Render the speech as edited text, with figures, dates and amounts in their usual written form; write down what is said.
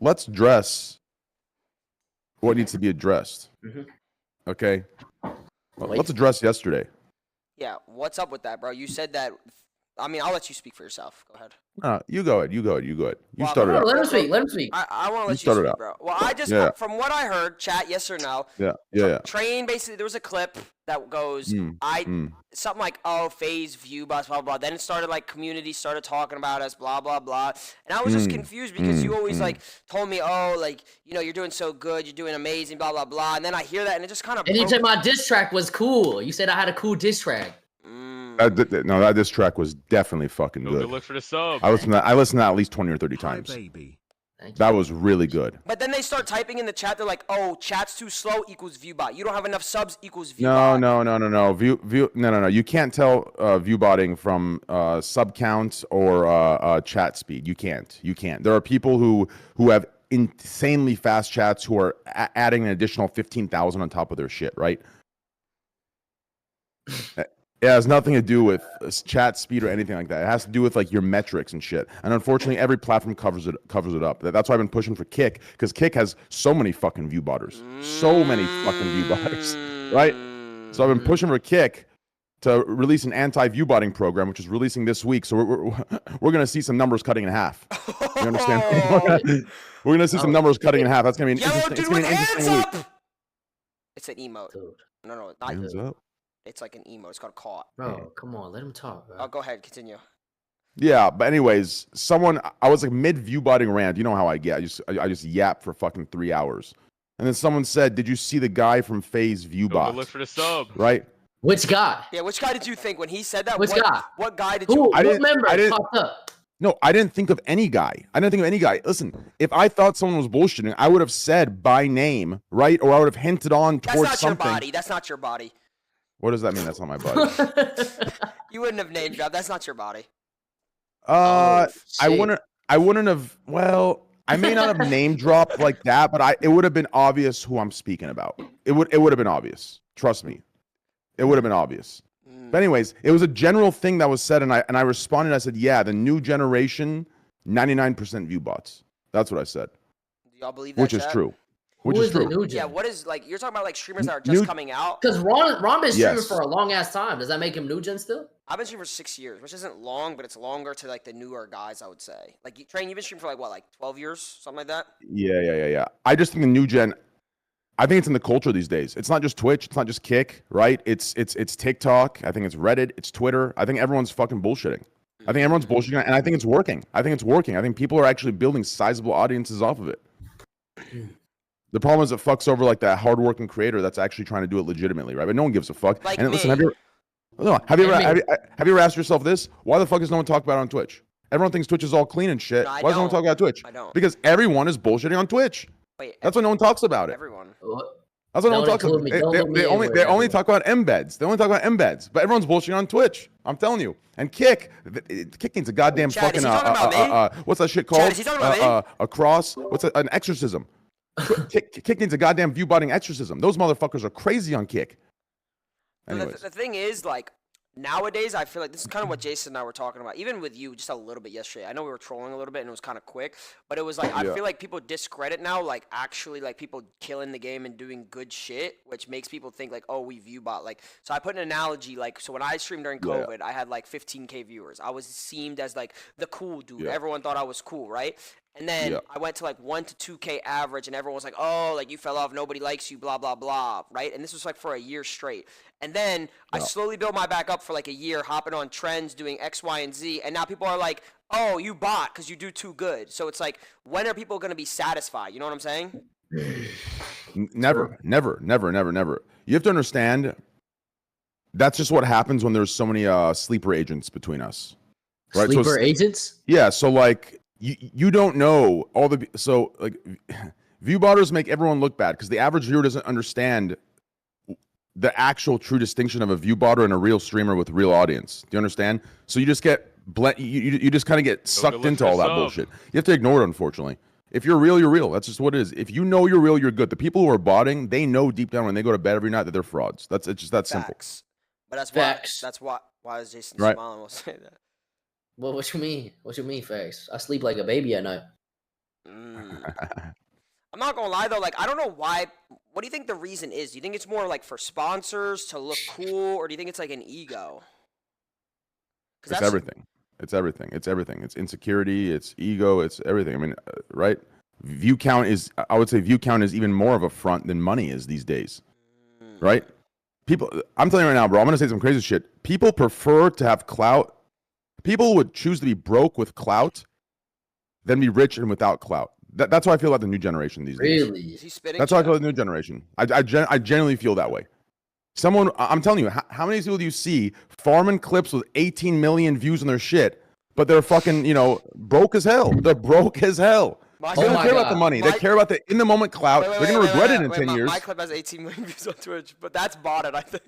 let's address what needs to be addressed. Okay. Well, let's address yesterday. Yeah, what's up with that, bro? You said that. I mean, I'll let you speak for yourself. Go ahead. You go ahead. You Well, started out. Let him speak. I want to let you speak, out. bro. Well, I just, from what I heard, chat, yes or no? Yeah. Train, basically, there was a clip that goes, something like, oh, phase view bus, blah, blah, blah. Then it started, like, community started talking about us, blah, blah, blah. And I was just confused because you always, like, told me, oh, like, you know, you're doing so good, you're doing amazing, blah, blah, blah. And then I hear that, and it just kind of. And you said my diss track was cool. You said I had a cool diss track. That diss track was definitely fucking good. Look for the sub. I listened to that at least 20 or 30 times. Baby. That was really good. But then they start typing in the chat. They're like, "Oh, chat's too slow equals Viewbot. You don't have enough subs equals Viewbot." No. You can't tell Viewbotting from sub count or chat speed. You can't. There are people who have insanely fast chats who are adding an additional 15,000 on top of their shit, right? It has nothing to do with chat speed or anything like that. It has to do with like your metrics and shit. And unfortunately, every platform covers it up. That's why I've been pushing for Kick, because Kick has so many fucking viewbotters, right? So I've been pushing for Kick to release an anti-viewbotting program, which is releasing this week. So we're gonna see some numbers cutting in half. You understand? We're gonna see some numbers cutting in half. That's gonna be an interesting week. It's an emote. Dude. No, not hands up. It's like an emote. It's called caught. Bro, come on, let him talk, bro. Oh, go ahead, continue. Yeah, but anyways, I was like mid viewbotting rant. You know how I get. I just yap for fucking 3 hours. And then someone said, "Did you see the guy from FaZe Viewbot?" Look for the sub. Right? Which guy? Yeah, which guy did you think when he said that? Which guy? What guy did you? What member popped up? No, I didn't think of any guy. Listen, if I thought someone was bullshitting, I would have said by name, right? Or I would have hinted on towards something. That's not your body. What does that mean? That's not my body. You wouldn't have name dropped. That's not your body. I wouldn't have. Well, I may not have name dropped like that, but it would have been obvious who I'm speaking about. It would have been obvious. Trust me, it would have been obvious. But anyways, it was a general thing that was said, and I responded. I said, "Yeah, the new generation, 99% view bots." That's what I said. Do y'all believe that? Which is true. Which is true. Yeah, what is, like, you're talking about like streamers that are just coming out? Because Ron been streaming for a long ass time. Does that make him new gen still? I've been streaming for 6 years, which isn't long, but it's longer to like the newer guys, I would say. Like Train, you've been streaming for like what, like 12 years, something like that? Yeah. I just think the new gen. I think it's in the culture these days. It's not just Twitch. It's not just Kick, right? It's TikTok. I think it's Reddit. It's Twitter. I think everyone's fucking bullshitting. I think everyone's bullshitting, and I think it's working. I think people are actually building sizable audiences off of it. The problem is it fucks over like that hardworking creator that's actually trying to do it legitimately, right? But no one gives a fuck. Like and listen, have you ever asked yourself this? Why the fuck does no one talk about it on Twitch? Everyone thinks Twitch is all clean and shit. Why does no one talk about Twitch? I don't. Because everyone is bullshitting on Twitch. Wait, that's why no one talks about it. Everyone. That's what no one talks about. They only talk about embeds. They only talk about embeds. But everyone's bullshitting on Twitch. I'm telling you. And Kick needs a goddamn fucking what's that shit called? Chad, is he talking about me? A cross. An exorcism? Kick needs a goddamn viewbotting exorcism. Those motherfuckers are crazy on Kick. Anyways. The thing is, like, nowadays, I feel like this is kind of what Jason and I were talking about, even with you just a little bit yesterday. I know we were trolling a little bit and it was kind of quick, but it was like, I feel like people discredit now, like, actually, like, people killing the game and doing good shit, which makes people think, like, oh, we viewbot. Like, so I put an analogy, like, so when I streamed during COVID, I had, like, 15K viewers. I was seemed as, like, the cool dude. Everyone thought I was cool, right? And then I went to like 1 to 2K average, and everyone was like, "Oh, like you fell off. Nobody likes you." Blah blah blah. Right? And this was like for a year straight. And then I slowly built my back up for like a year, hopping on trends, doing X, Y, and Z. And now people are like, "Oh, you bot because you do too good." So it's like, when are people gonna be satisfied? You know what I'm saying? Never. You have to understand. That's just what happens when there's so many sleeper agents between us. Right? Sleeper agents? Yeah. So like. You don't know all the viewbotters make everyone look bad because the average viewer doesn't understand the actual true distinction of a viewbotter and a real streamer with real audience. Do you understand? So you just get you just kind of get sucked into all that bullshit. You have to ignore it, unfortunately. If you're real, you're real. That's just what it is. If you know you're real, you're good. The people who are botting, they know deep down when they go to bed every night that they're frauds. It's just that simple. But that's why is Jason smiling will say that. Well, what you mean? What you mean, facts? I sleep like a baby at night. I'm not gonna lie though, like I don't know why. What do you think the reason is? Do you think it's more like for sponsors to look cool, or do you think it's like an ego? It's everything. It's everything. It's everything. It's insecurity. It's ego. It's everything. I mean, right? View count is. I would say view count is even more of a front than money is these days, right? People. I'm telling you right now, bro. I'm gonna say some crazy shit. People prefer to have clout. People would choose to be broke with clout than be rich and without clout. That's how I feel about the new generation these days. Really? Is he spitting? That's how I feel about the new generation. I genuinely feel that way. I'm telling you, how many people do you see farming clips with 18 million views on their shit, but they're fucking, broke as hell. They're broke as hell. They don't care about the money. They care about the in the moment clout. They're gonna regret it in 10 years. My clip has 18 million views on Twitch, but that's botted, I think.